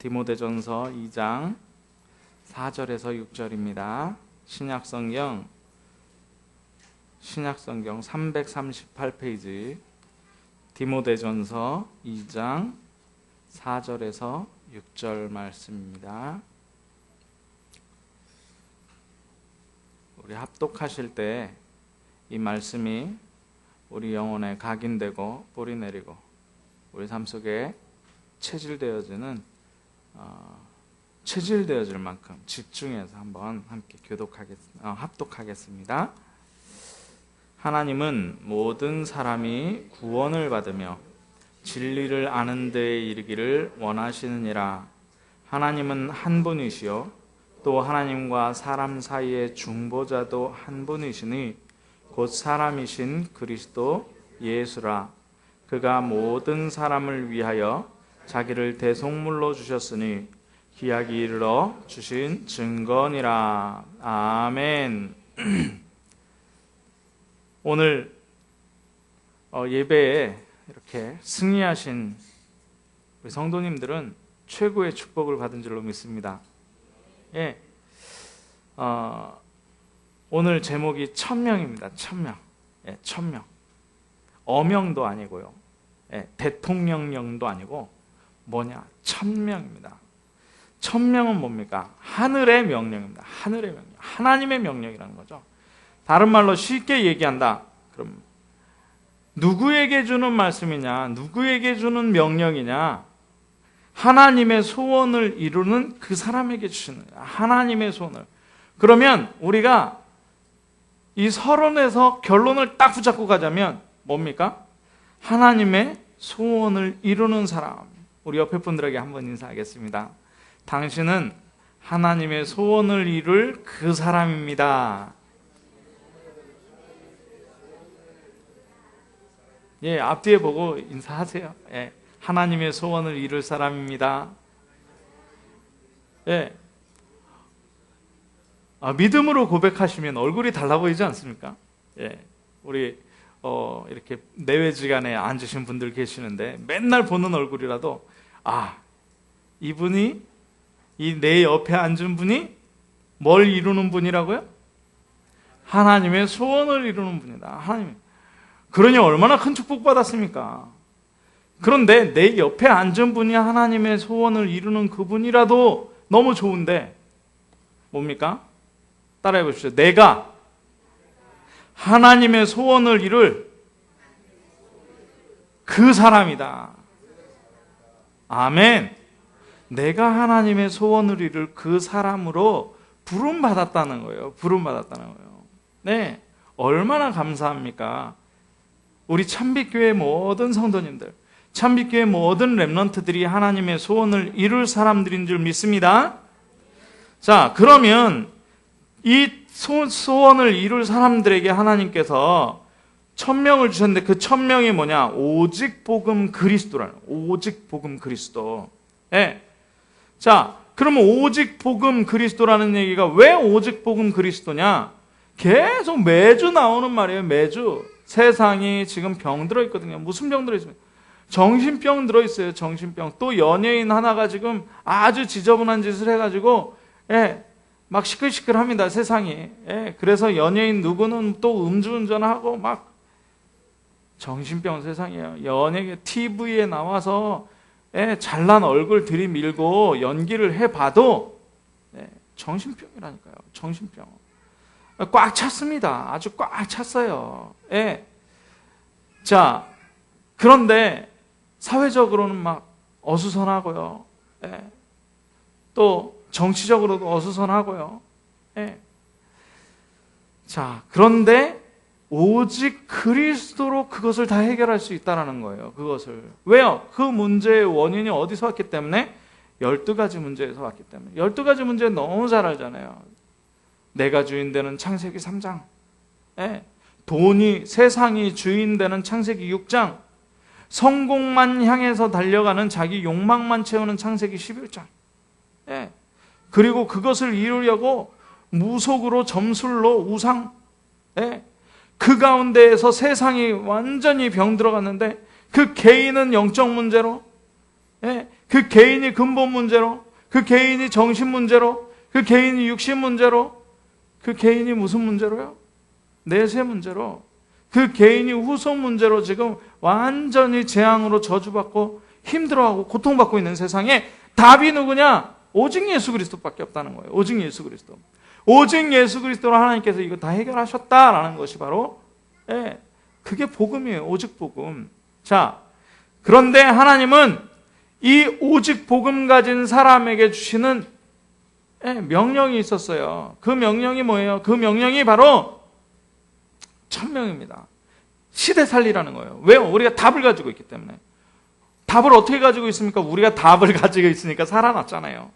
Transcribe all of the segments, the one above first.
디모데전서 2장 4절에서 6절입니다. 신약성경 338페이지 디모데전서 2장 4절에서 6절 말씀입니다. 우리 합독하실 때 이 말씀이 우리 영혼에 각인되고 뿌리 내리고 우리 삶 속에 체질되어질 만큼 집중해서 한번 함께 합독하겠습니다. 하나님은 모든 사람이 구원을 받으며 진리를 아는 데에 이르기를 원하시느니라. 하나님은 한 분이시요 또 하나님과 사람 사이의 중보자도 한 분이시니 곧 사람이신 그리스도 예수라. 그가 모든 사람을 위하여 자기를 대속물로 주셨으니 기약이 이르러 주신 증거니라. 아멘. 오늘 예배에 이렇게 승리하신 우리 성도님들은 최고의 축복을 받은 줄로 믿습니다. 예. 오늘 제목이 1000명입니다. 1000명. 예, 1000명. 어명도 아니고요. 예, 대통령령도 아니고 뭐냐? 1000명입니다. 1000명은 뭡니까? 하늘의 명령입니다. 하늘의 명령. 하나님의 명령이라는 거죠. 다른 말로 쉽게 얘기한다. 그럼 누구에게 주는 말씀이냐? 누구에게 주는 명령이냐? 하나님의 소원을 이루는 그 사람에게 주시는 거야. 하나님의 소원을. 그러면 우리가 이 서론에서 결론을 딱 붙잡고 가자면 뭡니까? 하나님의 소원을 이루는 사람. 우리 옆에 분들에게 한번 인사하겠습니다. 당신은 하나님의 소원을 이룰 그 사람입니다. 예, 앞뒤에 보고 인사하세요. 예, 하나님의 소원을 이룰 사람입니다. 예. 믿음으로 고백하시면 얼굴이 달라 보이지 않습니까? 예, 우리 이렇게 내외지간에 앉으신 분들 계시는데 맨날 보는 얼굴이라도 이분이 이 내 옆에 앉은 분이 뭘 이루는 분이라고요? 하나님의 소원을 이루는 분이다. 하나님. 그러니 얼마나 큰 축복 받았습니까? 그런데 내 옆에 앉은 분이 하나님의 소원을 이루는 그분이라도 너무 좋은데 뭡니까? 따라해 보십시오. 내가 하나님의 소원을 이룰 그 사람이다. 아멘. 내가 하나님의 소원을 이룰 그 사람으로 부름받았다는 거예요. 부름받았다는 거예요. 네. 얼마나 감사합니까? 우리 참빛교회 모든 성도님들, 참빛교회 모든 렘넌트들이 하나님의 소원을 이룰 사람들인 줄 믿습니다. 자, 그러면 이 소원을 이룰 사람들에게 하나님께서 1000명을 주셨는데 그 1000명이 뭐냐? 오직 복음 그리스도라는, 오직 복음 그리스도. 예. 자, 그러면 오직 복음 그리스도라는 얘기가 왜 오직 복음 그리스도냐? 계속 매주 나오는 말이에요. 매주. 세상이 지금 병 들어있거든요. 무슨 병 들어있습니까? 정신병 들어있어요. 정신병. 또 연예인 하나가 지금 아주 지저분한 짓을 해가지고 막 시끌시끌합니다. 세상이. 그래서 연예인 누구는 또 음주운전하고 막 정신병 세상이에요. 연예계 TV에 나와서 잘난 얼굴 들이밀고 연기를 해봐도 정신병이라니까요. 정신병. 꽉 찼습니다. 아주 꽉 찼어요. 자, 그런데 사회적으로는 막 어수선하고요. 또 정치적으로도 어수선하고요. 자, 그런데 오직 그리스도로 그것을 다 해결할 수 있다는 거예요. 그것을. 왜요? 그 문제의 원인이 어디서 왔기 때문에? 12가지 문제에서 왔기 때문에. 12가지 문제 너무 잘 알잖아요. 내가 주인 되는 창세기 3장. 세상이 주인 되는 창세기 6장. 성공만 향해서 달려가는 자기 욕망만 채우는 창세기 11장. 그리고 그것을 이루려고 무속으로 점술로 우상. 그 가운데에서 세상이 완전히 병들어갔는데 그 개인은 영적 문제로 그 개인이 근본 문제로, 그 개인이 정신 문제로, 그 개인이 육신 문제로, 그 개인이 무슨 문제로요? 내세 문제로, 그 개인이 후손 문제로 지금 완전히 재앙으로 저주받고 힘들어하고 고통받고 있는 세상에 답이 누구냐? 오직 예수 그리스도밖에 없다는 거예요. 오직 예수 그리스도. 오직 예수 그리스도로 하나님께서 이거 다 해결하셨다라는 것이 바로, 그게 복음이에요. 오직 복음. 자, 그런데 하나님은 이 오직 복음 가진 사람에게 주시는 명령이 있었어요. 그 명령이 뭐예요? 그 명령이 바로 천명입니다. 시대 살리라는 거예요. 왜요? 우리가 답을 가지고 있기 때문에. 답을 어떻게 가지고 있습니까? 우리가 답을 가지고 있으니까 살아났잖아요.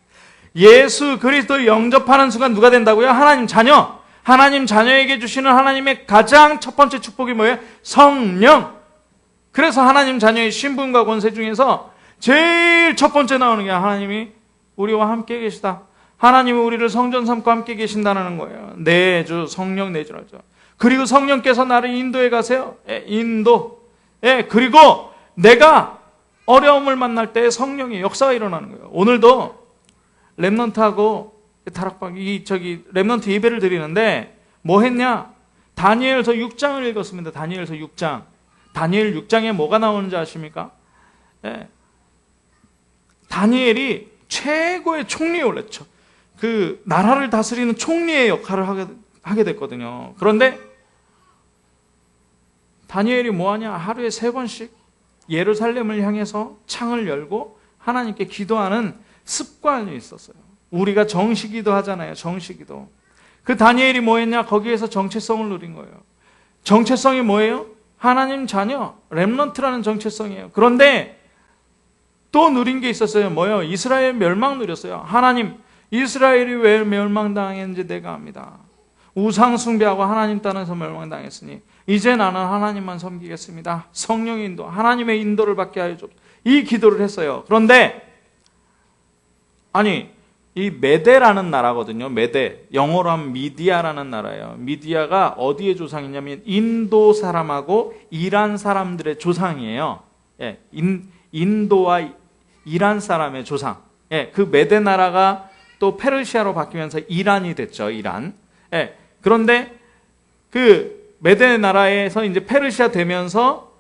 예수 그리스도를 영접하는 순간 누가 된다고요? 하나님 자녀. 하나님 자녀에게 주시는 하나님의 가장 첫 번째 축복이 뭐예요? 성령. 그래서 하나님 자녀의 신분과 권세 중에서 제일 첫 번째 나오는 게 하나님이 우리와 함께 계시다. 하나님이 우리를 성전 삼고 함께 계신다는 거예요. 내주, 성령 내주라죠. 그리고 성령께서 나를 인도해 가세요. 인도. 그리고 내가 어려움을 만날 때 성령의 역사가 일어나는 거예요. 오늘도 렘넌트하고 다락방, 렘넌트 예배를 드리는데 뭐 했냐? 다니엘서 6장을 읽었습니다. 다니엘서 6장. 다니엘 6장에 뭐가 나오는지 아십니까? 다니엘이 최고의 총리에 올랐죠. 그 나라를 다스리는 총리의 역할을 하게 됐거든요. 그런데 다니엘이 뭐하냐? 하루에 3번씩 예루살렘을 향해서 창을 열고 하나님께 기도하는 습관이 있었어요. 우리가 정시기도 하잖아요. 정시기도. 그 다니엘이 뭐 했냐? 거기에서 정체성을 누린 거예요. 정체성이 뭐예요? 하나님 자녀, 렘넌트라는 정체성이에요. 그런데 또 누린 게 있었어요. 뭐예요? 이스라엘 멸망 누렸어요. 하나님, 이스라엘이 왜 멸망당했는지 내가 압니다. 우상 숭배하고 하나님 따라서 멸망당했으니 이제 나는 하나님만 섬기겠습니다. 성령의 인도, 하나님의 인도를 받게 하여 줍시다. 이 기도를 했어요. 그런데 아니, 이 메데라는 나라거든요. 메데, 영어로 하면 미디아라는 나라예요. 미디아가 어디의 조상이냐면 인도 사람하고 이란 사람들의 조상이에요. 인도와 이란 사람의 조상. 그 메데 나라가 또 페르시아로 바뀌면서 이란이 됐죠. 이란. 그런데 그 메데 나라에서 이제 페르시아 되면서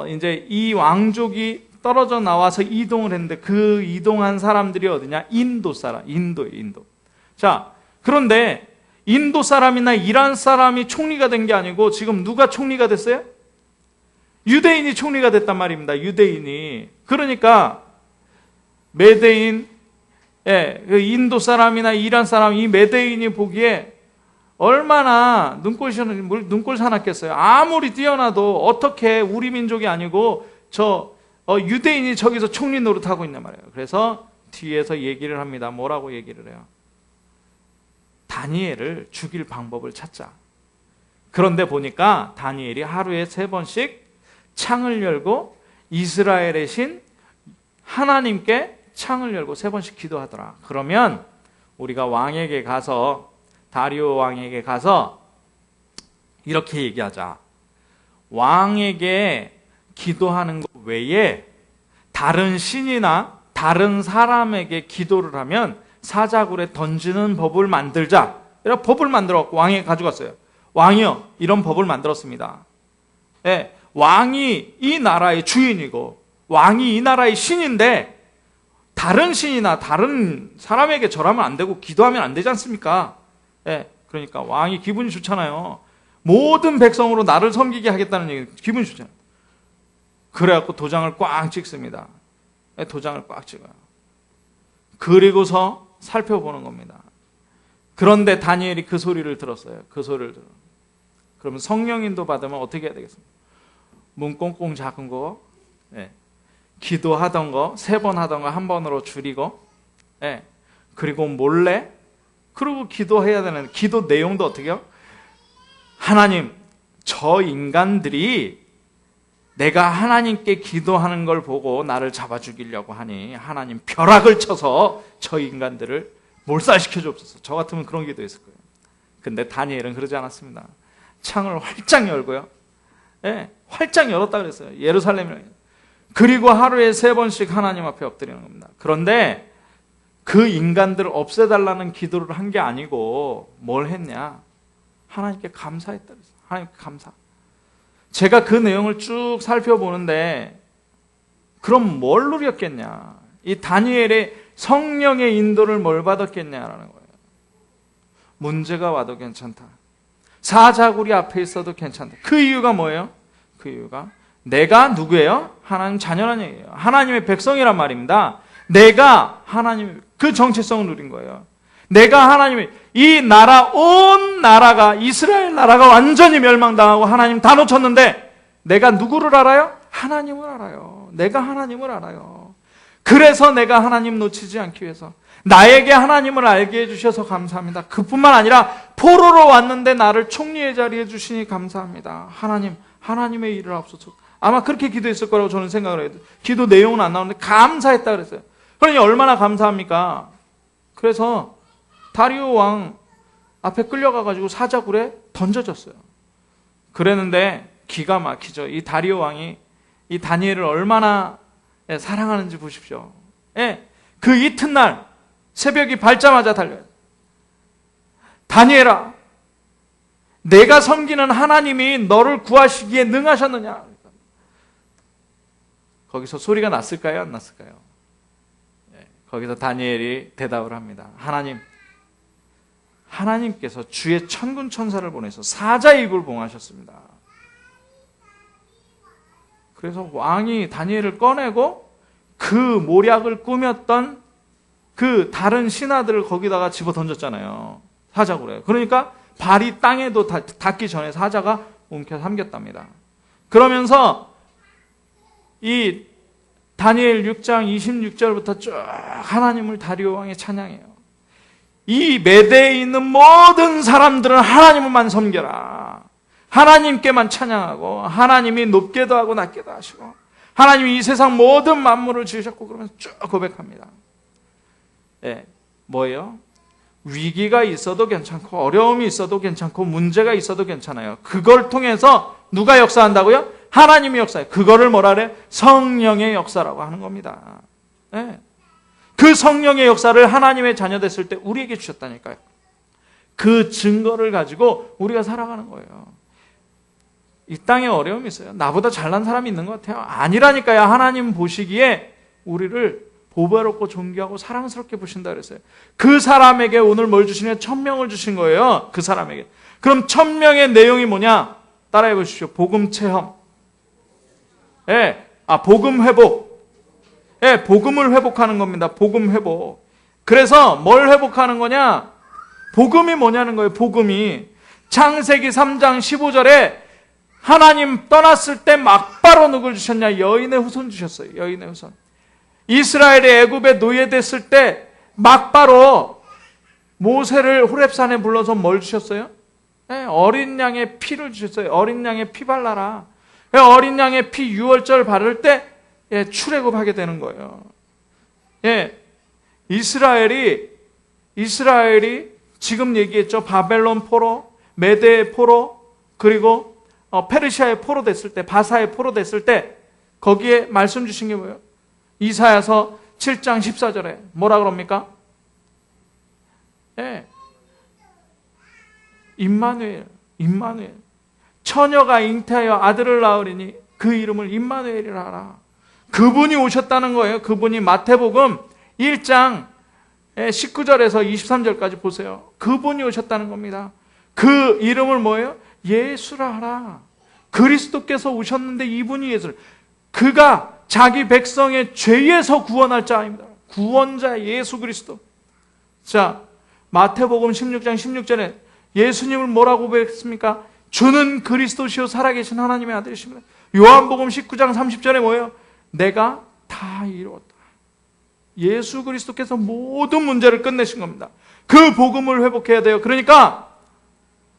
이제 이 왕족이 떨어져 나와서 이동을 했는데 그 이동한 사람들이 어디냐? 인도 사람. 인도. 자, 그런데 인도 사람이나 이란 사람이 총리가 된 게 아니고 지금 누가 총리가 됐어요? 유대인이 총리가 됐단 말입니다. 유대인이. 그러니까 메대인, 그 인도 사람이나 이란 사람, 이 메대인이 보기에 얼마나 눈꼴 사납겠어요. 아무리 뛰어나도 어떻게 우리 민족이 아니고 유대인이 저기서 총리 노릇하고 있단 말이에요. 그래서 뒤에서 얘기를 합니다. 뭐라고 얘기를 해요? 다니엘을 죽일 방법을 찾자. 그런데 보니까 다니엘이 하루에 3번씩 창을 열고 이스라엘의 신 하나님께 창을 열고 3번씩 기도하더라. 그러면 우리가 왕에게 가서, 다리오 왕에게 가서 이렇게 얘기하자. 왕에게 기도하는 것 외에 다른 신이나 다른 사람에게 기도를 하면 사자굴에 던지는 법을 만들자. 이런 법을 만들어갖고 왕에게 가져갔어요. 왕이요, 이런 법을 만들었습니다. 왕이 이 나라의 주인이고 왕이 이 나라의 신인데 다른 신이나 다른 사람에게 절하면 안 되고 기도하면 안 되지 않습니까? 그러니까 왕이 기분이 좋잖아요. 모든 백성으로 나를 섬기게 하겠다는 얘기, 기분이 좋잖아요. 그래갖고 도장을 꽉 찍습니다. 도장을 꽉 찍어요. 그리고서 살펴보는 겁니다. 그런데 다니엘이 그 소리를 들었어요. 그 소리를 들어. 그러면 성령인도 받으면 어떻게 해야 되겠습니까? 문 꽁꽁 작은 거, 기도하던 거 3번 하던 거 1번으로 줄이고, 그리고 몰래, 그리고 기도해야 되는 기도 내용도 어떻게 해요? 하나님, 저 인간들이 내가 하나님께 기도하는 걸 보고 나를 잡아 죽이려고 하니 하나님 벼락을 쳐서 저 인간들을 몰살시켜 주옵소서. 저 같으면 그런 기도했을 거예요. 근데 다니엘은 그러지 않았습니다. 창을 활짝 열고요. 활짝 열었다 그랬어요. 예루살렘이랑. 그리고 하루에 3번씩 하나님 앞에 엎드리는 겁니다. 그런데 그 인간들을 없애달라는 기도를 한 게 아니고 뭘 했냐? 하나님께 감사했다 그랬어요. 하나님께 감사. 제가 그 내용을 쭉 살펴보는데 그럼 뭘 누렸겠냐? 이 다니엘의 성령의 인도를 뭘 받았겠냐라는 거예요. 문제가 와도 괜찮다. 사자굴이 앞에 있어도 괜찮다. 그 이유가 뭐예요? 그 이유가 내가 누구예요? 하나님 자녀란 얘기예요. 하나님의 백성이란 말입니다. 내가 하나님 그 정체성을 누린 거예요. 내가 하나님의 이 나라 온 나라가 이스라엘 나라가 완전히 멸망당하고 하나님 다 놓쳤는데 내가 누구를 알아요? 하나님을 알아요. 내가 하나님을 알아요. 그래서 내가 하나님 놓치지 않기 위해서 나에게 하나님을 알게 해주셔서 감사합니다. 그뿐만 아니라 포로로 왔는데 나를 총리의 자리에 주시니 감사합니다. 하나님의 일을 앞서서 아마 그렇게 기도했을 거라고 저는 생각을 해요. 기도 내용은 안 나오는데 감사했다 그랬어요. 그러니 얼마나 감사합니까? 그래서 다리오 왕 앞에 끌려가가지고 사자굴에 던져졌어요. 그랬는데 기가 막히죠. 이 다리오 왕이 이 다니엘을 얼마나 사랑하는지 보십시오. 그 이튿날 새벽이 밝자마자 달려요. 다니엘아, 내가 섬기는 하나님이 너를 구하시기에 능하셨느냐? 거기서 소리가 났을까요? 안 났을까요? 거기서 다니엘이 대답을 합니다. 하나님께서 주의 천군 천사를 보내서 사자의 입을 봉하셨습니다. 그래서 왕이 다니엘을 꺼내고 그 모략을 꾸몄던 그 다른 신하들을 거기다가 집어 던졌잖아요. 사자굴에. 그러니까 발이 땅에도 닿기 전에 사자가 움켜 삼겼답니다. 그러면서 이 다니엘 6장 26절부터 쭉 하나님을 다리오 왕이 찬양해요. 이 메대에 있는 모든 사람들은 하나님을만 섬겨라. 하나님께만 찬양하고 하나님이 높게도 하고 낮게도 하시고 하나님이 이 세상 모든 만물을 지으셨고 그러면서 쭉 고백합니다. 뭐예요? 위기가 있어도 괜찮고 어려움이 있어도 괜찮고 문제가 있어도 괜찮아요. 그걸 통해서 누가 역사한다고요? 하나님이 역사해요. 그거를 뭐라 그래? 성령의 역사라고 하는 겁니다. 그 성령의 역사를 하나님의 자녀 됐을 때 우리에게 주셨다니까요. 그 증거를 가지고 우리가 살아가는 거예요. 이 땅에 어려움이 있어요. 나보다 잘난 사람이 있는 것 같아요. 아니라니까요. 하나님 보시기에 우리를 보배롭고 존귀하고 사랑스럽게 보신다 그랬어요. 그 사람에게 오늘 뭘 주시냐? 천명을 주신 거예요. 그 사람에게. 그럼 천명의 내용이 뭐냐? 따라해 보십시오. 복음 체험. 복음 회복. 복음을 회복하는 겁니다. 복음 회복. 그래서 뭘 회복하는 거냐? 복음이 뭐냐는 거예요. 복음이. 창세기 3장 15절에 하나님 떠났을 때 막바로 누굴 주셨냐? 여인의 후손 주셨어요. 여인의 후손. 이스라엘이 애굽에 노예됐을 때 막바로 모세를 호렙산에 불러서 뭘 주셨어요? 어린 양의 피를 주셨어요. 어린 양의 피 발라라. 어린 양의 피 유월절 바를 때 출애굽하게 되는 거예요. 이스라엘이 지금 얘기했죠. 바벨론 포로, 메대 포로, 그리고 페르시아의 포로 됐을 때, 바사의 포로 됐을 때 거기에 말씀 주신 게 뭐예요? 이사야서 7장 14절에 뭐라 그럽니까? 임마누엘. 처녀가 잉태하여 아들을 낳으리니 그 이름을 임마누엘이라 하라. 그분이 오셨다는 거예요. 그분이 마태복음 1장 19절에서 23절까지 보세요. 그분이 오셨다는 겁니다. 그 이름을 뭐예요? 예수라 하라. 그리스도께서 오셨는데 이분이 예수를. 그가 자기 백성의 죄에서 구원할 자입니다. 구원자 예수 그리스도. 자, 마태복음 16장 16절에 예수님을 뭐라고 고백했습니까? 주는 그리스도시요 살아계신 하나님의 아들이십니다. 요한복음 19장 30절에 뭐예요? 내가 다 이루었다. 예수 그리스도께서 모든 문제를 끝내신 겁니다. 그 복음을 회복해야 돼요. 그러니까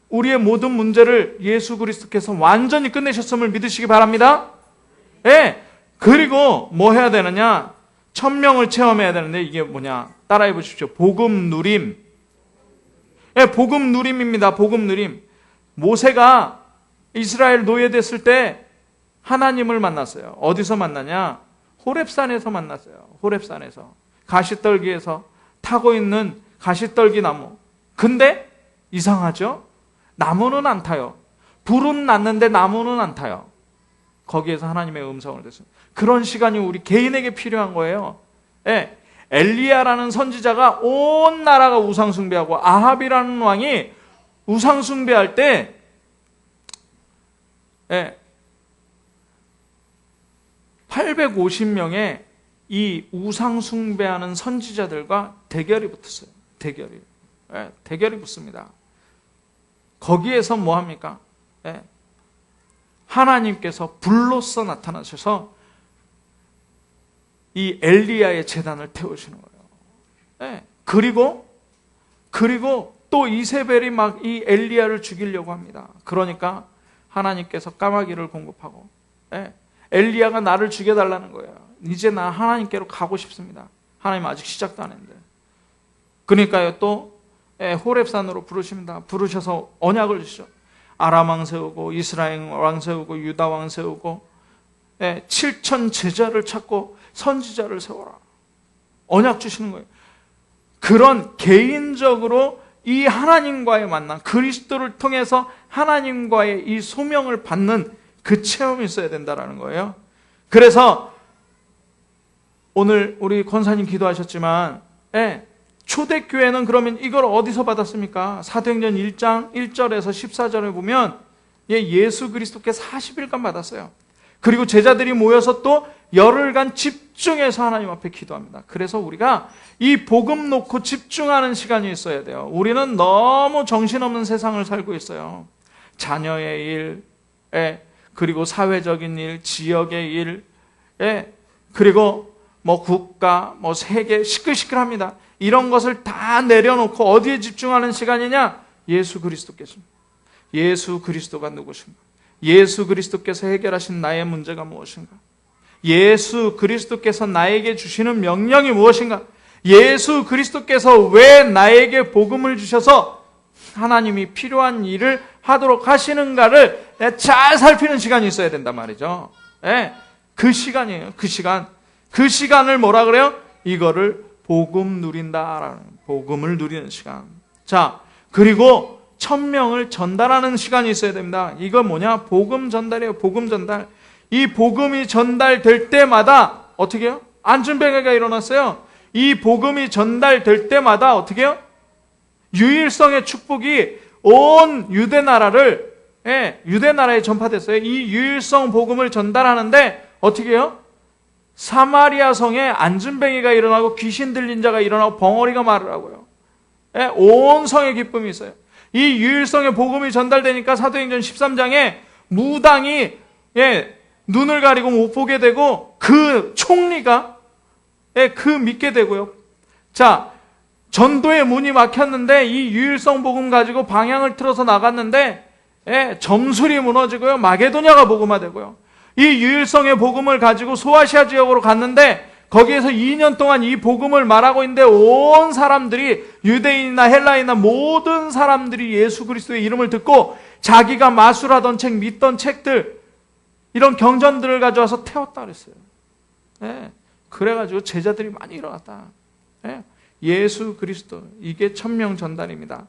우리의 모든 문제를 예수 그리스도께서 완전히 끝내셨음을 믿으시기 바랍니다. 그리고 뭐 해야 되느냐? 천명을 체험해야 되는데 이게 뭐냐? 따라해 보십시오. 복음 누림. 복음 누림입니다. 복음 누림. 모세가 이스라엘 노예됐을 때 하나님을 만났어요. 어디서 만나냐? 호렙산에서 만났어요. 호렙산에서. 가시떨기에서 타고 있는 가시떨기 나무. 근데 이상하죠? 나무는 안 타요. 불은 났는데 나무는 안 타요. 거기에서 하나님의 음성을 듣습니다. 그런 시간이 우리 개인에게 필요한 거예요. 예. 엘리야라는 선지자가 온 나라가 우상숭배하고 아합이라는 왕이 우상숭배할 때 850명의 이 우상숭배하는 선지자들과 대결이 붙었어요. 대결이 붙습니다. 거기에서 뭐 합니까? 하나님께서 불로써 나타나셔서 이 엘리야의 제단을 태우시는 거예요. 그리고 또 이세벨이 막 이 엘리야를 죽이려고 합니다. 그러니까 하나님께서 까마귀를 공급하고 엘리야가 나를 죽여달라는 거예요. 이제 나 하나님께로 가고 싶습니다. 하나님 아직 시작도 안 했는데. 그러니까요, 또 호렙산으로 부르십니다. 부르셔서 언약을 주시죠. 아람 왕 세우고 이스라엘 왕 세우고 유다 왕 세우고 7천 제자를 찾고 선지자를 세워라. 언약 주시는 거예요. 그런 개인적으로 이 하나님과의 만남, 그리스도를 통해서 하나님과의 이 소명을 받는 그 체험이 있어야 된다는 거예요. 그래서 오늘 우리 권사님 기도하셨지만 초대교회는 그러면 이걸 어디서 받았습니까? 사도행전 1장 1절에서 14절에 보면 예수 그리스도께 40일간 받았어요. 그리고 제자들이 모여서 또 열흘간 집중해서 하나님 앞에 기도합니다. 그래서 우리가 이 복음 놓고 집중하는 시간이 있어야 돼요. 우리는 너무 정신없는 세상을 살고 있어요. 자녀의 일, 그리고 사회적인 일, 지역의 일, 그리고 뭐 국가, 뭐 세계, 시끌시끌합니다. 이런 것을 다 내려놓고 어디에 집중하는 시간이냐? 예수 그리스도께서입니다. 예수 그리스도가 누구신가? 예수 그리스도께서 해결하신 나의 문제가 무엇인가? 예수 그리스도께서 나에게 주시는 명령이 무엇인가? 예수 그리스도께서 왜 나에게 복음을 주셔서 하나님이 필요한 일을 하도록 하시는가를 잘 살피는 시간이 있어야 된단 말이죠. 그 시간이에요. 그 시간을 뭐라 그래요? 이거를 복음 누린다라는, 복음을 누리는 시간. 자, 그리고 천명을 전달하는 시간이 있어야 됩니다. 이건 뭐냐? 복음 전달이에요. 복음 전달. 이 복음이 전달될 때마다 어떻게 해요? 안전병해가 일어났어요. 이 복음이 전달될 때마다 어떻게 해요? 유일성의 축복이 온 유대나라를, 유대나라에 전파됐어요. 이 유일성 복음을 전달하는데 어떻게 해요? 사마리아 성에 안전병이가 일어나고 귀신 들린 자가 일어나고 벙어리가 말을 하고요. 온 성에 기쁨이 있어요. 이 유일성의 복음이 전달되니까 사도행전 13장에 무당이 눈을 가리고 못 보게 되고 그 총리가 그 믿게 되고요. 자, 전도의 문이 막혔는데 이 유일성 복음 가지고 방향을 틀어서 나갔는데 점술이 무너지고요. 마게도냐가 복음화되고요. 이 유일성의 복음을 가지고 소아시아 지역으로 갔는데 거기에서 2년 동안 이 복음을 말하고 있는데 온 사람들이, 유대인이나 헬라인이나 모든 사람들이 예수 그리스도의 이름을 듣고 자기가 마술하던 책, 믿던 책들, 이런 경전들을 가져와서 태웠다 그랬어요. 그래가지고 제자들이 많이 일어났다. 예수 그리스도, 이게 천명 전달입니다.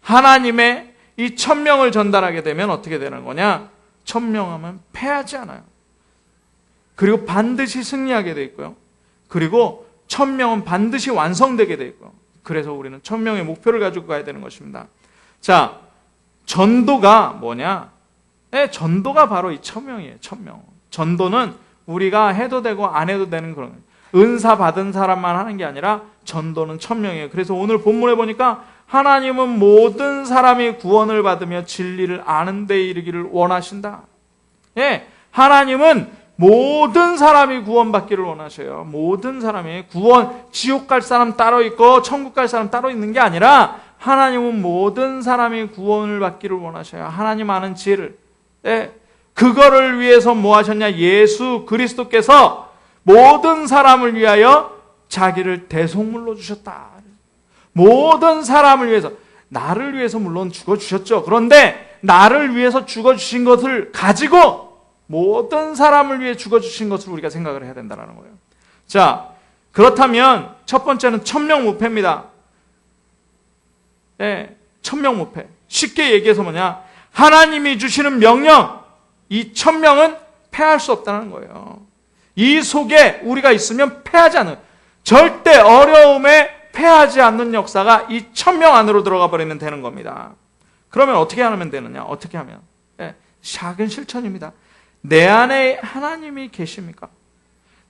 하나님의 이 천명을 전달하게 되면 어떻게 되는 거냐? 천명하면 패하지 않아요. 그리고 반드시 승리하게 돼 있고요. 그리고 천명은 반드시 완성되게 돼 있고요. 그래서 우리는 천명의 목표를 가지고 가야 되는 것입니다. 자, 전도가 뭐냐? 전도가 바로 이 천명이에요. 천명. 전도는 우리가 해도 되고 안 해도 되는 그런 거예요. 은사 받은 사람만 하는 게 아니라 전도는 천명이에요. 그래서 오늘 본문에 보니까 하나님은 모든 사람이 구원을 받으며 진리를 아는 데 이르기를 원하신다. 하나님은 모든 사람이 구원받기를 원하셔요. 모든 사람이 구원, 지옥 갈 사람 따로 있고 천국 갈 사람 따로 있는 게 아니라 하나님은 모든 사람이 구원을 받기를 원하셔요. 하나님 아는 지혜를. 그거를 위해서 뭐 하셨냐? 예수 그리스도께서 모든 사람을 위하여 자기를 대속물로 주셨다. 모든 사람을 위해서, 나를 위해서 물론 죽어주셨죠. 그런데 나를 위해서 죽어주신 것을 가지고 모든 사람을 위해 죽어주신 것을 우리가 생각을 해야 된다는 거예요. 자, 그렇다면 첫 번째는 천명무패입니다. 네, 천명무패. 쉽게 얘기해서 뭐냐? 하나님이 주시는 명령, 이 천명은 패할 수 없다는 거예요. 이 속에 우리가 있으면 패하지 않는, 절대 어려움에 패하지 않는 역사가 이 천명 안으로 들어가 버리면 되는 겁니다. 그러면 어떻게 하면 되느냐? 어떻게 하면? 네, 작은 실천입니다. 내 안에 하나님이 계십니까?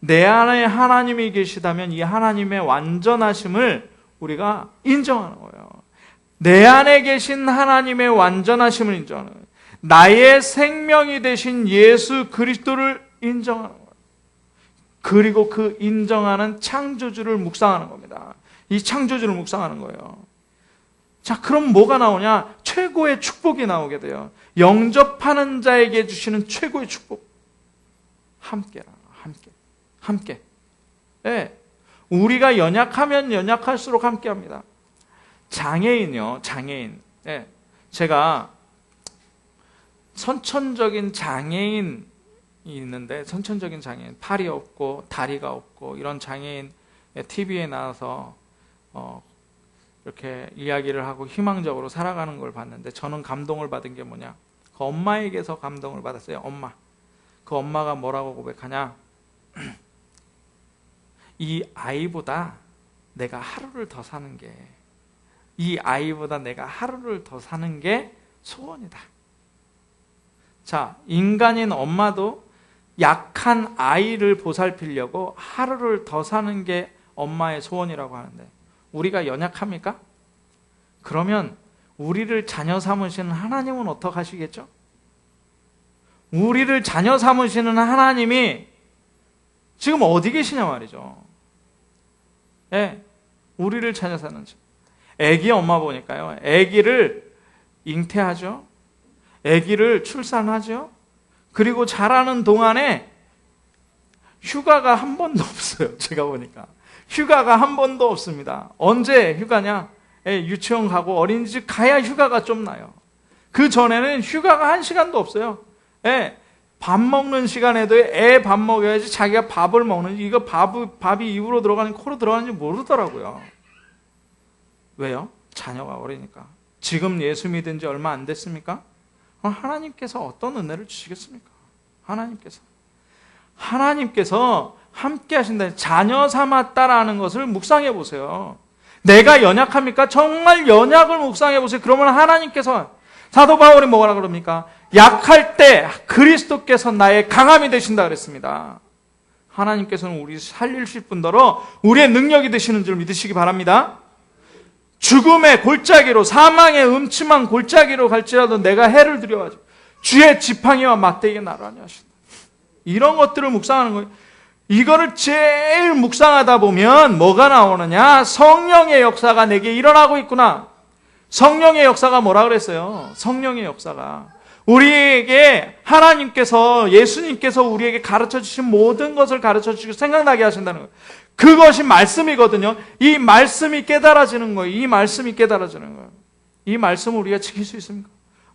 내 안에 하나님이 계시다면 이 하나님의 완전하심을 우리가 인정하는 거예요. 내 안에 계신 하나님의 완전하심을 인정하는 거예요. 나의 생명이 되신 예수 그리스도를 인정하는 거예요. 그리고 그 인정하는 창조주를 묵상하는 겁니다. 이 창조주를 묵상하는 거예요. 자, 그럼 뭐가 나오냐? 최고의 축복이 나오게 돼요. 영접하는 자에게 주시는 최고의 축복. 함께라, 함께. 네. 우리가 연약하면 연약할수록 함께합니다. 장애인이요, 장애인. 네. 제가 선천적인 장애인이 있는데, 선천적인 장애인, 팔이 없고 다리가 없고 이런 장애인 TV에 나와서 이렇게 이야기를 하고 희망적으로 살아가는 걸 봤는데, 저는 감동을 받은 게 뭐냐? 그 엄마에게서 감동을 받았어요. 엄마. 그 엄마가 뭐라고 고백하냐? 이 아이보다 내가 하루를 더 사는 게, 이 아이보다 내가 하루를 더 사는 게 소원이다. 자, 인간인 엄마도 약한 아이를 보살피려고 하루를 더 사는 게 엄마의 소원이라고 하는데, 우리가 연약합니까? 그러면 우리를 자녀 삼으시는 하나님은 어떻게 하시겠죠? 우리를 자녀 삼으시는 하나님이 지금 어디 계시냐 말이죠. 예, 우리를 자녀 삼으시는. 아기 엄마 보니까요, 아기를 잉태하죠. 아기를 출산하죠. 그리고 자라는 동안에 휴가가 한 번도 없어요. 제가 보니까 휴가가 한 번도 없습니다. 언제 휴가냐? 유치원 가고 어린이집 가야 휴가가 좀 나요. 그 전에는 휴가가 한 시간도 없어요. 밥 먹는 시간에도 애 밥 먹여야지 자기가 밥을 먹는지, 이거 밥이 입으로 들어가는지 코로 들어가는지 모르더라고요. 왜요? 자녀가 어리니까. 지금 예수 믿은 지 얼마 안 됐습니까? 하나님께서 어떤 은혜를 주시겠습니까? 하나님께서 함께 하신다. 자녀 삼았다라는 것을 묵상해 보세요. 내가 연약합니까? 정말 연약을 묵상해 보세요. 그러면 하나님께서, 사도 바울이 뭐라 그럽니까? 약할 때 그리스도께서 나의 강함이 되신다 그랬습니다. 하나님께서는 우리 살리실 분더러 우리의 능력이 되시는 줄 믿으시기 바랍니다. 죽음의 골짜기로, 사망의 음침한 골짜기로 갈지라도 내가 해를 두려워하지 주의 지팡이와 막대기가 나를 안위하신다. 이런 것들을 묵상하는 거예요. 이거를 제일 묵상하다 보면 뭐가 나오느냐? 성령의 역사가 내게 일어나고 있구나. 성령의 역사가 뭐라 그랬어요? 성령의 역사가 우리에게, 하나님께서, 예수님께서 우리에게 가르쳐 주신 모든 것을 가르쳐 주시고 생각나게 하신다는 거예요. 그것이 말씀이거든요. 이 말씀이 깨달아지는 거예요. 이 말씀이 깨달아지는 거예요. 이 말씀을 우리가 지킬 수 있습니까?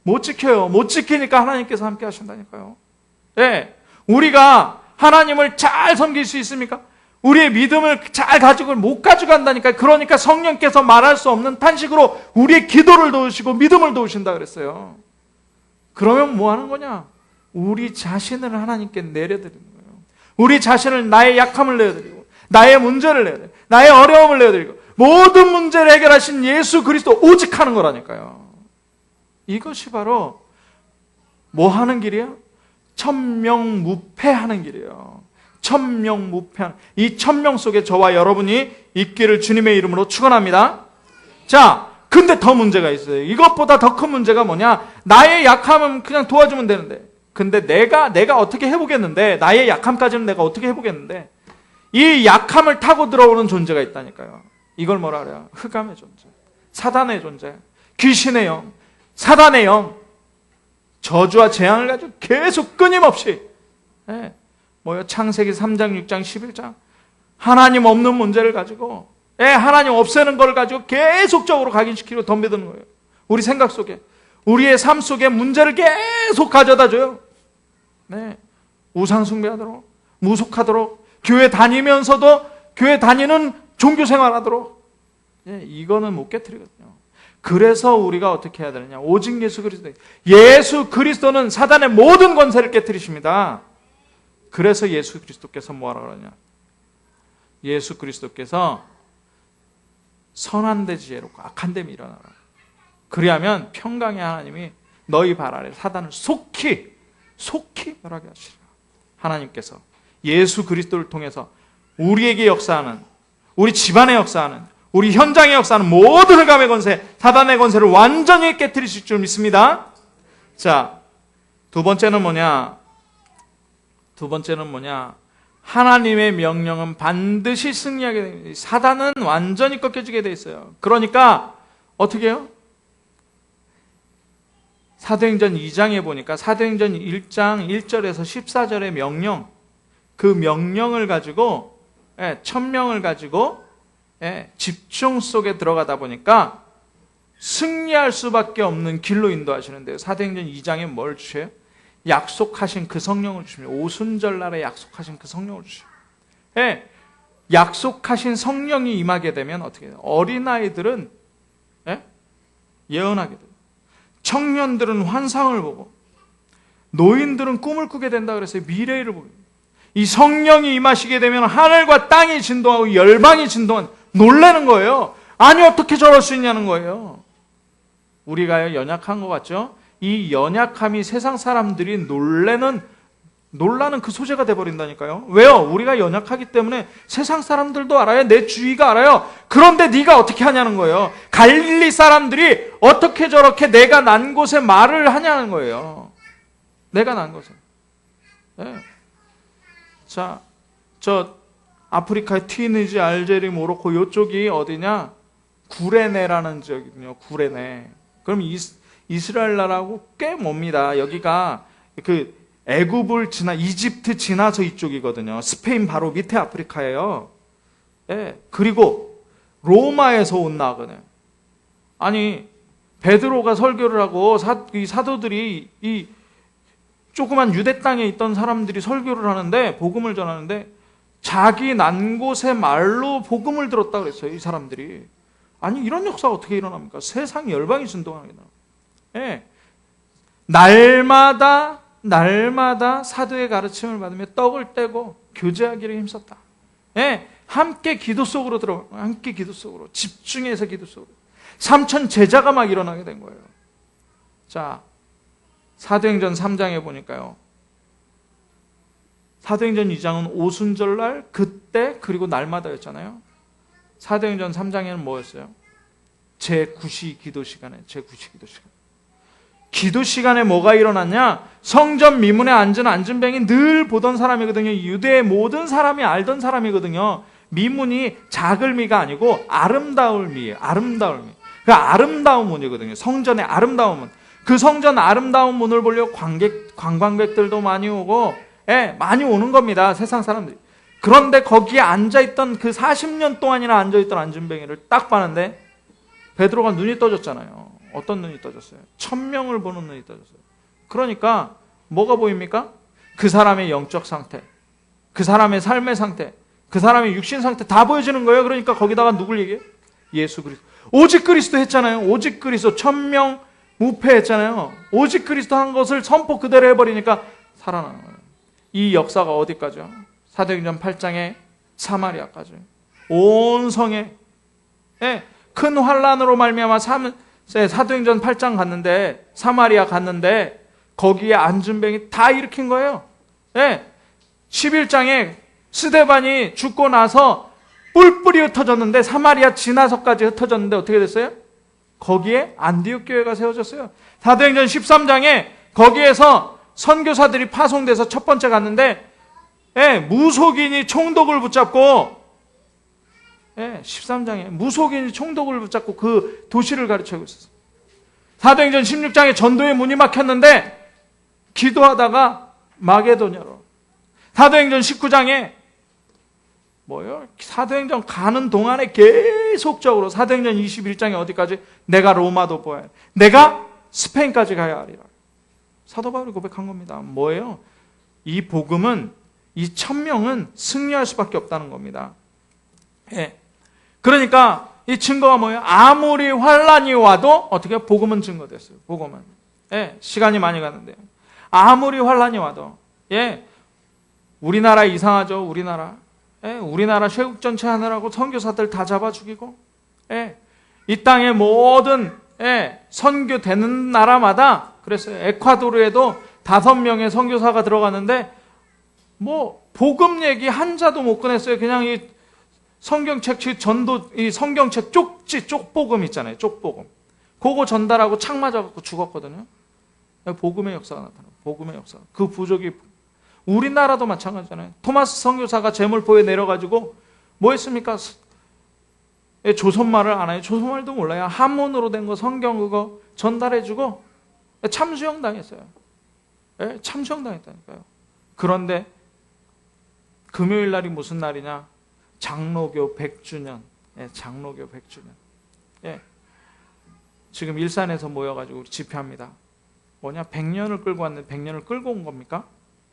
못 지켜요. 못 지키니까 하나님께서 함께 하신다니까요. 네. 우리가 하나님을 잘 섬길 수 있습니까? 우리의 믿음을 잘 가지고 못 가져간다니까요. 그러니까 성령께서 말할 수 없는 탄식으로 우리의 기도를 도우시고 믿음을 도우신다 그랬어요. 그러면 뭐 하는 거냐? 우리 자신을 하나님께 내려드리는 거예요. 우리 자신을, 나의 약함을 내어드리고, 나의 문제를 내어드리고, 나의 어려움을 내어드리고, 모든 문제를 해결하신 예수 그리스도 오직 하는 거라니까요. 이것이 바로 뭐 하는 길이에요? 천명무패하는 길이에요. 천명무패. 이 천명 속에 저와 여러분이 있기를 주님의 이름으로 축원합니다. 자, 근데 더 문제가 있어요. 이것보다 더 큰 문제가 뭐냐? 나의 약함은 그냥 도와주면 되는데, 근데 내가 어떻게 해보겠는데, 나의 약함까지는 내가 어떻게 해보겠는데, 이 약함을 타고 들어오는 존재가 있다니까요. 이걸 뭐라 그래요? 흑암의 존재, 사단의 존재, 귀신의 영, 사단의 영, 저주와 재앙을 가지고 계속 끊임없이, 창세기 3장, 6장, 11장 하나님 없는 문제를 가지고, 하나님 없애는 걸 가지고 계속적으로 각인시키고 덤벼드는 거예요. 우리 생각 속에, 우리의 삶 속에 문제를 계속 가져다 줘요. 우상 숭배하도록, 무속하도록 교회 다니면서도 교회 다니는 종교 생활하도록. 이거는 못 깨트리거든요. 그래서 우리가 어떻게 해야 되느냐? 오직 예수 그리스도. 예수 그리스도는 사단의 모든 권세를 깨트리십니다. 그래서 예수 그리스도께서 뭐하라 그러냐? 예수 그리스도께서 선한 데 지혜롭고 악한 데 일어나라. 그리하면 평강의 하나님이 너희 발 아래 사단을 속히 멸하게 하시리라. 하나님께서 예수 그리스도를 통해서 우리에게 역사하는, 우리 집안에 역사하는, 우리 현장에 역사하는 모든 흑암의 권세, 사단의 권세를 완전히 깨트리실 줄 믿습니다. 자, 두 번째는 뭐냐? 하나님의 명령은 반드시 승리하게 됩니다. 사단은 완전히 꺾여지게 돼 있어요. 그러니까 어떻게 해요? 사도행전 2장에 보니까 사도행전 1장 1절에서 14절의 명령, 그 명령을 가지고 1000명을 가지고 집중 속에 들어가다 보니까 승리할 수밖에 없는 길로 인도하시는데요. 사도행전 2장에 뭘 주셔요? 약속하신 그 성령을 주십니다. 오순절날에 약속하신 그 성령을 주십니다. 약속하신 성령이 임하게 되면 어떻게 돼요? 어린아이들은 예언하게 돼요. 청년들은 환상을 보고, 노인들은 꿈을 꾸게 된다 그랬어요. 미래를 보고. 이 성령이 임하시게 되면 하늘과 땅이 진동하고 열방이 진동하는, 놀라는 거예요. 아니 어떻게 저럴 수 있냐는 거예요. 우리가 연약한 것 같죠? 이 연약함이 세상 사람들이 놀라는 그 소재가 돼버린다니까요. 왜요? 우리가 연약하기 때문에 세상 사람들도 알아요. 내 주위가 알아요. 그런데 네가 어떻게 하냐는 거예요. 갈릴리 사람들이 어떻게 저렇게 내가 난 곳에 말을 하냐는 거예요. 내가 난 곳에. 자, 저 아프리카의 튀니지, 알제리, 모로코 이쪽이 어디냐? 구레네라는 지역이거든요. 구레네. 그럼 이스라엘 나라하고 꽤 멉니다. 여기가 그 애굽을 이집트 지나서 이쪽이거든요. 스페인 바로 밑에 아프리카예요. 그리고 로마에서 온 나그네. 아니 베드로가 설교를 하고 이 사도들이 이 조그만 유대 땅에 있던 사람들이 설교를 하는데, 복음을 전하는데 자기 난 곳의 말로 복음을 들었다 그랬어요. 이 사람들이. 아니 이런 역사가 어떻게 일어납니까? 세상 열방이 진동하게 나와요. 날마다 사도의 가르침을 받으며 떡을 떼고 교제하기를 힘썼다. 함께 기도 속으로 들어가고, 함께 기도 속으로, 집중해서 기도 속으로. 3000 제자가 막 일어나게 된 거예요. 자, 사도행전 3장에 보니까요. 사도행전 2장은 오순절날, 그때, 그리고 날마다였잖아요. 사도행전 3장에는 뭐였어요? 제9시 기도 시간에, 기도 시간에 뭐가 일어났냐? 성전 미문에 앉은 안진뱅이 늘 보던 사람이거든요. 유대의 모든 사람이 알던 사람이거든요. 미문이 작을 미가 아니고 아름다울 미예요. 아름다울 미. 그 아름다운 문이거든요. 성전의 아름다운 문. 그 성전 아름다운 문을 보려고 관광객들도 많이 오고, 많이 오는 겁니다. 세상 사람들이. 그런데 거기에 앉아있던 그 40년 동안이나 앉아있던 안진뱅이를 딱 봤는데 베드로가 눈이 떠졌잖아요. 어떤 눈이 떠졌어요? 1000명을 보는 눈이 떠졌어요. 그러니까 뭐가 보입니까? 그 사람의 영적 상태, 그 사람의 삶의 상태, 그 사람의 육신 상태 다 보여지는 거예요. 그러니까 거기다가 누굴 얘기해요? 예수 그리스도. 오직 그리스도 했잖아요. 오직 그리스도. 1000명 무패했잖아요. 오직 그리스도 한 것을 선포 그대로 해버리니까 살아나는 거예요. 이 역사가 어디까지요? 사도행전 8장에 사마리아까지. 온 성에 큰 환란으로 말미암아 사도행전 8장 갔는데, 사마리아 갔는데 거기에 안진뱅이 다 일으킨 거예요. 11장에 스데반이 죽고 나서 뿔뿔이 흩어졌는데, 사마리아 지나서까지 흩어졌는데 어떻게 됐어요? 거기에 안디옥 교회가 세워졌어요. 사도행전 13장에 거기에서 선교사들이 파송돼서 첫 번째 갔는데 무속인이 총독을 붙잡고, 13장에 무속인이 총독을 붙잡고 그 도시를 가르치고 있었어요. 사도행전 16장에 전도의 문이 막혔는데 기도하다가 마게도냐로. 사도행전 19장에 뭐요? 사도행전 가는 동안에 계속적으로 사도행전 21장에 어디까지? 내가 로마도 보아야 해. 내가 스페인까지 가야 하리라. 사도 바울이 고백한 겁니다. 뭐예요? 이 복음은 이 1000명은 승리할 수밖에 없다는 겁니다. 예. 그러니까 이 증거가 뭐예요? 아무리 환란이 와도 어떻게 복음은 증거됐어요. 복음은. 예. 시간이 많이 가는데요. 아무리 환란이 와도 우리나라 이상하죠. 우리나라. 우리나라 쇄국 전체 하느라고 선교사들 다 잡아 죽이고 이 땅의 모든 선교되는 나라마다 그랬어요. 에콰도르에도 5명의 선교사가 들어갔는데 뭐 복음 얘기 한 자도 못 꺼냈어요. 그냥 이 성경책 이 성경책 쪽복음 있잖아요. 쪽복음. 그거 전달하고 창 맞아갖고 죽었거든요. 복음의 역사가 나타나요. 복음의 역사. 그 부족이 우리나라도 마찬가지잖아요. 토마스 선교사가 제물포에 내려가지고 뭐 했습니까? 조선말을 안 해요. 조선말도 몰라요. 한문으로 된 거 성경 그거 전달해주고 참수형 당했어요. 참수형 당했다니까요. 그런데 금요일 날이 무슨 날이냐? 장로교 100주년. 장로교 100주년. 지금 일산에서 모여가지고 집회합니다. 뭐냐? 100년을 끌고 왔는데 100년을 끌고 온 겁니까?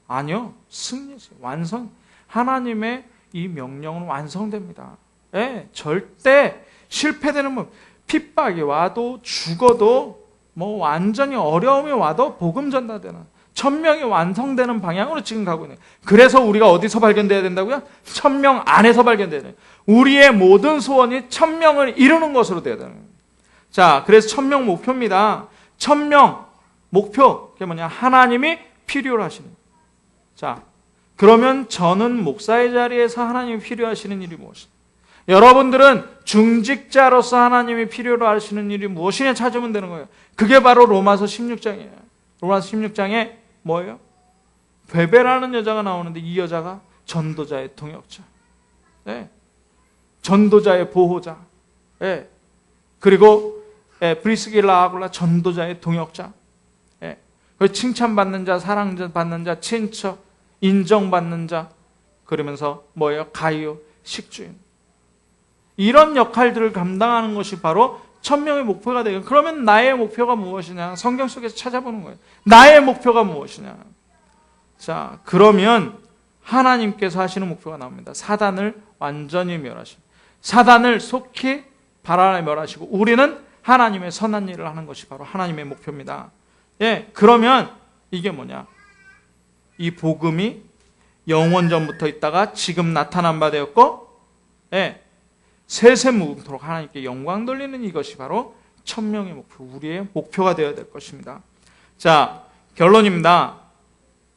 아니요. 승리했어요. 완성. 하나님의 이 명령은 완성됩니다. 절대 실패되는 뭐 핍박이 와도 죽어도 뭐 완전히 어려움이 와도 복음 전달되는 1000명이 완성되는 방향으로 지금 가고 있는 거예요. 그래서 우리가 어디서 발견돼야 된다고요? 1000명 안에서 발견돼야 돼요. 우리의 모든 소원이 1000명을 이루는 것으로 돼야 되는 거예요. 자, 그래서 1000명 목표입니다. 1000명 목표, 그게 뭐냐? 하나님이 필요로 하시는 거예요. 자, 그러면 저는 목사의 자리에서 하나님이 필요하시는 일이 무엇이냐? 여러분들은 중직자로서 하나님이 필요로 하시는 일이 무엇이냐 찾으면 되는 거예요. 그게 바로 로마서 16장이에요. 로마서 16장에 뭐예요? 베베라는 여자가 나오는데 이 여자가 전도자의 동역자. 전도자의 보호자. 그리고 브리스길라 아굴라 전도자의 동역자. 칭찬받는 자, 사랑받는 자, 친척, 인정받는 자. 그러면서 뭐예요? 가이오, 식주인. 이런 역할들을 감당하는 것이 바로 1000명의 목표가 되고, 그러면 나의 목표가 무엇이냐? 성경 속에서 찾아보는 거예요. 나의 목표가 무엇이냐? 자, 그러면 하나님께서 하시는 목표가 나옵니다. 사단을 완전히 멸하시고, 사단을 속히 발안에 멸하시고, 우리는 하나님의 선한 일을 하는 것이 바로 하나님의 목표입니다. 그러면 이게 뭐냐? 이 복음이 영원전부터 있다가 지금 나타난 바 되었고, 세세무궁토록 하나님께 영광 돌리는 이것이 바로 1000명의 목표, 우리의 목표가 되어야 될 것입니다. 자, 결론입니다.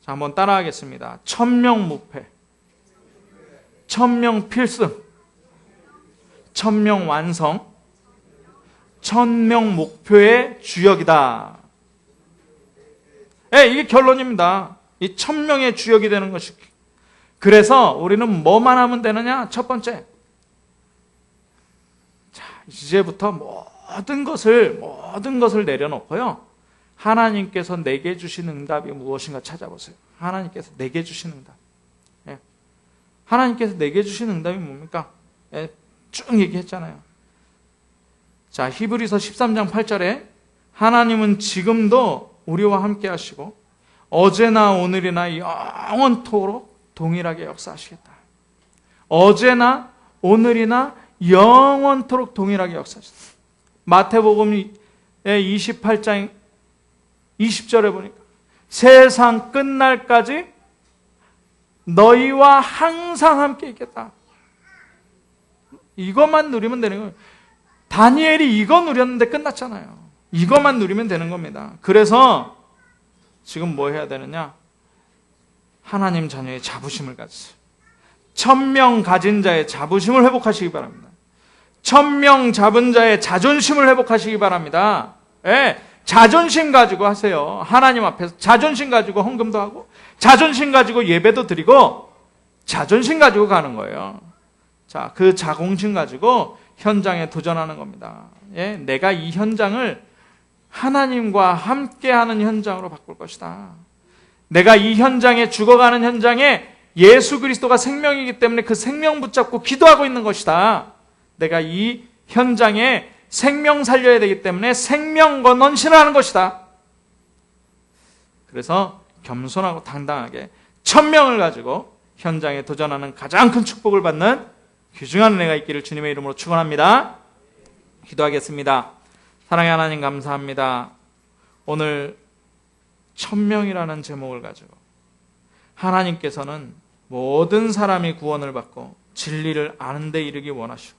자, 한번 따라하겠습니다. 1000명 무패, 1000명 필승, 1000명 완성, 1000명 목표의 주역이다. 이게 결론입니다. 이 1000명의 주역이 되는 것이. 그래서 우리는 뭐만 하면 되느냐? 첫 번째, 자, 이제부터 모든 것을 내려놓고요. 하나님께서 내게 주신 응답이 무엇인가 찾아보세요. 하나님께서 내게 주신 응답. 하나님께서 내게 주신 응답이 뭡니까? 쭉 얘기했잖아요. 자, 히브리서 13장 8절에 하나님은 지금도 우리와 함께 하시고 어제나 오늘이나 영원토록 동일하게 역사하시겠다. 어제나 오늘이나 영원토록 동일하게 역사하시겠다. 마태복음 28장 20절에 보니까 세상 끝날까지 너희와 항상 함께 있겠다. 이것만 누리면 되는 거예요. 다니엘이 이거 누렸는데 끝났잖아요. 이것만 누리면 되는 겁니다. 그래서 지금 뭐 해야 되느냐? 하나님 자녀의 자부심을 가지세요. 1000명 가진 자의 자부심을 회복하시기 바랍니다. 1000명 잡은 자의 자존심을 회복하시기 바랍니다. 자존심 가지고 하세요. 하나님 앞에서 자존심 가지고 헌금도 하고, 자존심 가지고 예배도 드리고, 자존심 가지고 가는 거예요. 자, 그 자긍심 가지고 현장에 도전하는 겁니다. 내가 이 현장을 하나님과 함께하는 현장으로 바꿀 것이다. 내가 이 현장에, 죽어가는 현장에 예수 그리스도가 생명이기 때문에 그 생명 붙잡고 기도하고 있는 것이다. 내가 이 현장에 생명 살려야 되기 때문에 생명 건넌신을 하는 것이다. 그래서 겸손하고 당당하게 1000명을 가지고 현장에 도전하는 가장 큰 축복을 받는 귀중한 은혜가 있기를 주님의 이름으로 축원합니다. 기도하겠습니다. 사랑의 하나님 감사합니다. 오늘 1000명이라는 제목을 가지고 하나님께서는 모든 사람이 구원을 받고 진리를 아는 데 이르기 원하시고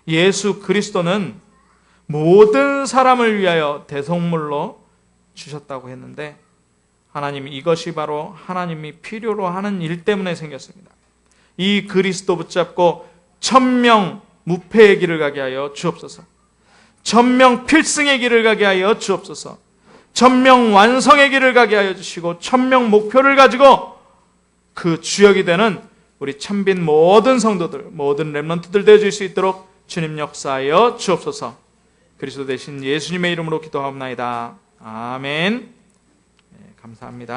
예수 그리스도는 모든 사람을 위하여 대속물로 주셨다고 했는데 하나님, 이것이 바로 하나님이 필요로 하는 일 때문에 생겼습니다. 이 그리스도 붙잡고 1000명 무패의 길을 가게 하여 주옵소서. 1000명 필승의 길을 가게 하여 주옵소서. 1000명 완성의 길을 가게 하여 주시고 1000명 목표를 가지고 그 주역이 되는 우리 참빈 모든 성도들, 모든 렘넌트들 되어줄 수 있도록 주님 역사하여 주옵소서. 그리스도 대신 예수님의 이름으로 기도하옵나이다. 아멘. 감사합니다.